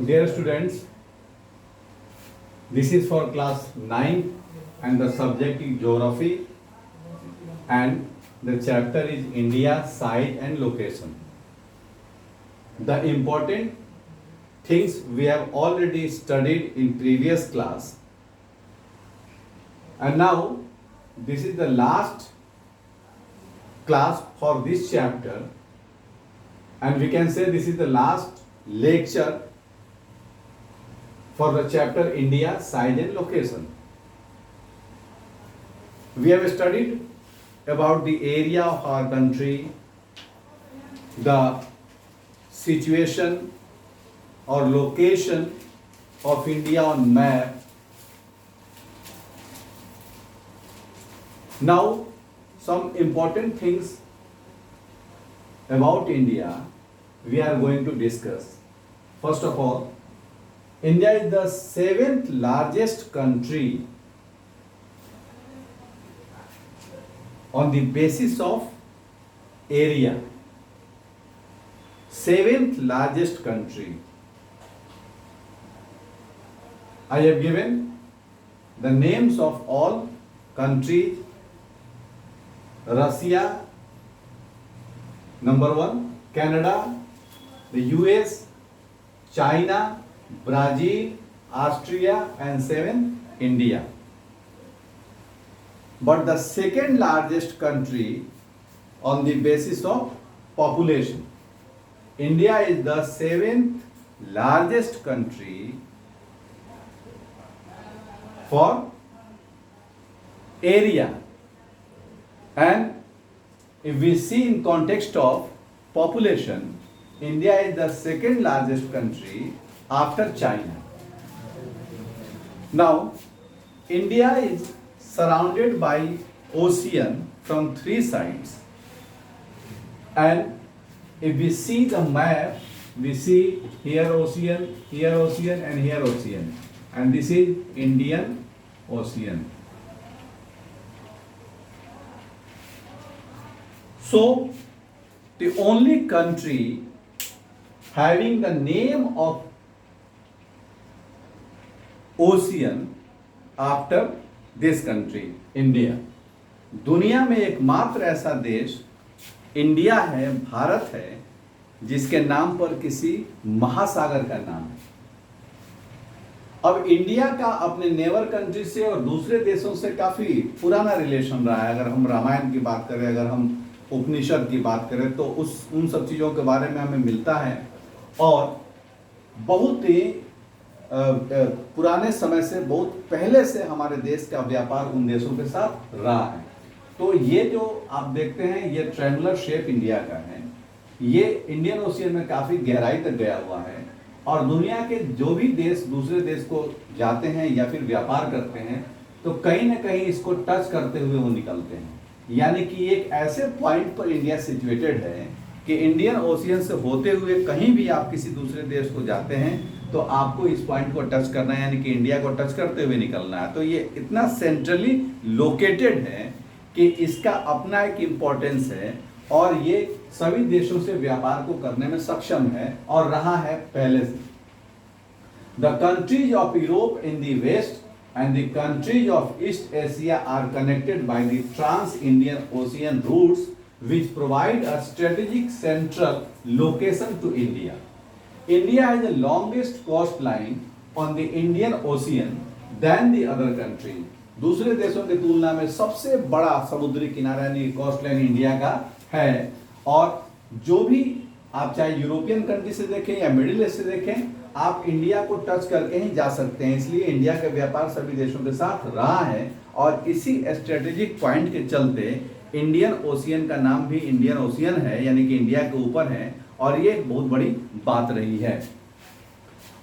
Dear students, this is for class 9 and the subject is geography and the chapter is India, site and location. The important things we have already studied in previous class, and now this is the last class for this chapter, and we can say this is the last lecture for the chapter India, site and location. We have studied about the area of our country, the situation or location of India on map. Now, some important things about India we are going to discuss. First of all, India is the 7th largest country on the basis of area. 7th largest country. I have given the names of all countries. Russia, number 1, Canada, the US, China, Brazil, Austria and 7, India. But the second largest country on the basis of population. India is the 7th largest country for area. And if we see in context of population, India is the second largest country after China. Now, India is surrounded by ocean from 3 sides, and if we see the map, we see here ocean and here ocean, and this is Indian Ocean. So, the only country having the name of ocean after this country, India. दुनिया में एकमात्र ऐसा देश India है, भारत है, जिसके नाम पर किसी महासागर का नाम है. अब इंडिया का अपने नेबर कंट्री से और दूसरे देशों से काफी पुराना रिलेशन रहा है. अगर हम रामायण की बात करें, अगर हम उपनिषद की बात करें, तो उन सब चीज़ों के बारे में हमें मिलता है. और बहुत ही पुराने समय से, बहुत पहले से हमारे देश का व्यापार उन देशों के साथ रहा है. तो ये जो आप देखते हैं, ये ट्रायंगुलर शेप इंडिया का है. ये इंडियन ओशियन में काफ़ी गहराई तक गया हुआ है, और दुनिया के जो भी देश दूसरे देश को जाते हैं या फिर व्यापार करते हैं, तो कहीं ना कहीं इसको टच करते हुए वो निकलते हैं. यानी कि एक ऐसे पॉइंट पर इंडिया सिचुएटेड है कि इंडियन ओशियन से होते हुए कहीं भी आप किसी दूसरे देश को जाते हैं तो आपको इस पॉइंट को टच करना है, यानी कि इंडिया को टच करते हुए निकलना है. तो ये इतना सेंट्रली लोकेटेड है कि इसका अपना एक इम्पोर्टेंस है, और ये सभी देशों से व्यापार को करने में सक्षम है और रहा है पहले से. The countries of Europe in the west and the countries of East Asia are connected by the trans-Indian Ocean routes, which provide a strategic central location to India. India has the longest coastline on the Indian Ocean than the other countries. दूसरे देशों की तुलना में सबसे बड़ा समुद्री किनारा यानी कोस्ट लाइन इंडिया का है. और जो भी आप चाहे यूरोपियन कंट्री से देखें या मिडिल ईस्ट से देखें, आप इंडिया को टच करके ही जा सकते हैं. इसलिए इंडिया का व्यापार सभी देशों के साथ रहा है, और इसी स्ट्रेटेजिक पॉइंट के चलते इंडियन ओशियन का नाम भी इंडियन ओशियन है, यानी कि इंडिया के ऊपर है, और ये एक बहुत बड़ी बात रही है.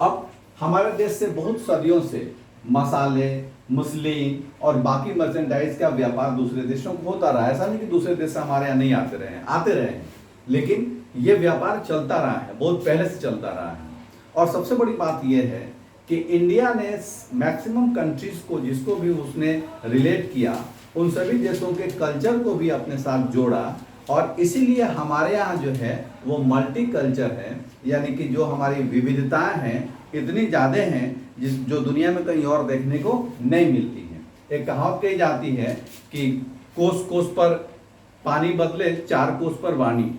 अब हमारे देश से बहुत सदियों से मसाले, मुस्लिम और बाकी मर्चेंडाइज का व्यापार दूसरे देशों को होता रहा है. ऐसा नहीं कि दूसरे देश से हमारे यहाँ नहीं आते रहे हैं, लेकिन ये व्यापार चलता रहा है, बहुत पहले से चलता रहा है. और सबसे बड़ी बात यह है कि इंडिया ने मैक्सिमम कंट्रीज को, जिसको भी उसने रिलेट किया, उन सभी देशों के कल्चर को भी अपने साथ जोड़ा, और इसीलिए हमारे यहाँ जो है वो मल्टी कल्चर है, यानी कि जो हमारी विविधताएं हैं इतनी ज़्यादा हैं जो दुनिया में कहीं और देखने को नहीं मिलती हैं। एक कहावत कही जाती है कि कोस कोस पर पानी बदले 4 कोस पर वाणी।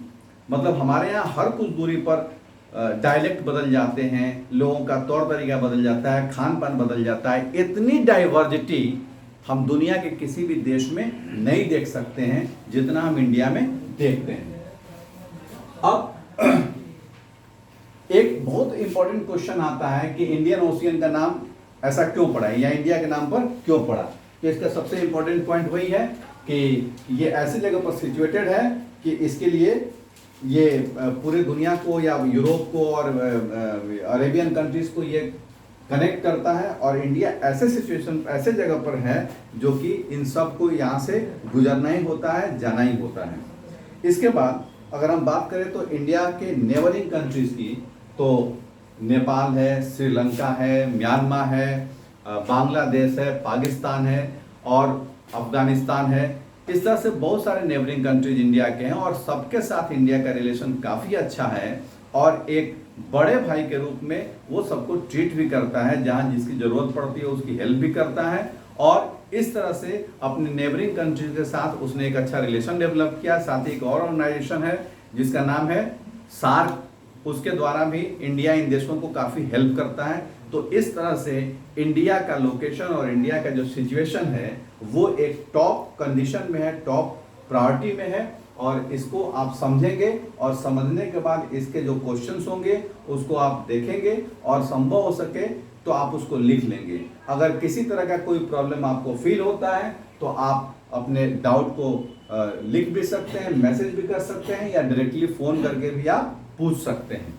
मतलब हमारे यहाँ हर कुछ दूरी पर डायलेक्ट बदल जाते हैं, लोगों का तौर तरीका बदल जाता है, खान पान बदल जाता है। इतनी डाइवर्सिटी हम दुनिया के किसी भी देश में नहीं देख सकते हैं जितना हम इंडिया में देखते हैं। अब एक बहुत इंपॉर्टेंट क्वेश्चन आता है कि इंडियन ओशियन का नाम ऐसा क्यों पड़ा है या इंडिया के नाम पर क्यों पड़ा। तो इसका सबसे इंपॉर्टेंट पॉइंट वही है कि ये ऐसी जगह पर सिचुएटेड है कि इसके लिए ये पूरे दुनिया को या यूरोप को और अरेबियन कंट्रीज को ये कनेक्ट करता है, और इंडिया ऐसे सिचुएशन ऐसे जगह पर है जो कि इन सब को यहाँ से गुजरना ही होता है, जाना ही होता है। इसके बाद अगर हम बात करें तो इंडिया के नेबरिंग कंट्रीज की, तो नेपाल है, श्रीलंका है, म्यांमार है, बांग्लादेश है, पाकिस्तान है और अफगानिस्तान है। इस तरह से बहुत सारे नेबरिंग कंट्रीज इंडिया के हैं और सबके साथ इंडिया का रिलेशन काफ़ी अच्छा है, और एक बड़े भाई के रूप में वो सबको ट्रीट भी करता है, जहाँ जिसकी ज़रूरत पड़ती है उसकी हेल्प भी करता है। और इस तरह से अपने नेबरिंग कंट्रीज के साथ उसने एक अच्छा रिलेशन डेवलप किया। साथ ही एक और ऑर्गेनाइजेशन है जिसका नाम है सार्क, उसके द्वारा भी इंडिया इन देशों को काफ़ी हेल्प करता है। तो इस तरह से इंडिया का लोकेशन और इंडिया का जो सिचुएशन है वो एक टॉप कंडीशन में है, टॉप प्रायोरिटी में है, और इसको आप समझेंगे और समझने के बाद इसके जो क्वेश्चंस होंगे उसको आप देखेंगे और संभव हो सके तो आप उसको लिख लेंगे। अगर किसी तरह का कोई प्रॉब्लम आपको फील होता है तो आप अपने डाउट को लिख भी सकते हैं, मैसेज भी कर सकते हैं, या डायरेक्टली फ़ोन करके भी आप पूछ सकते हैं।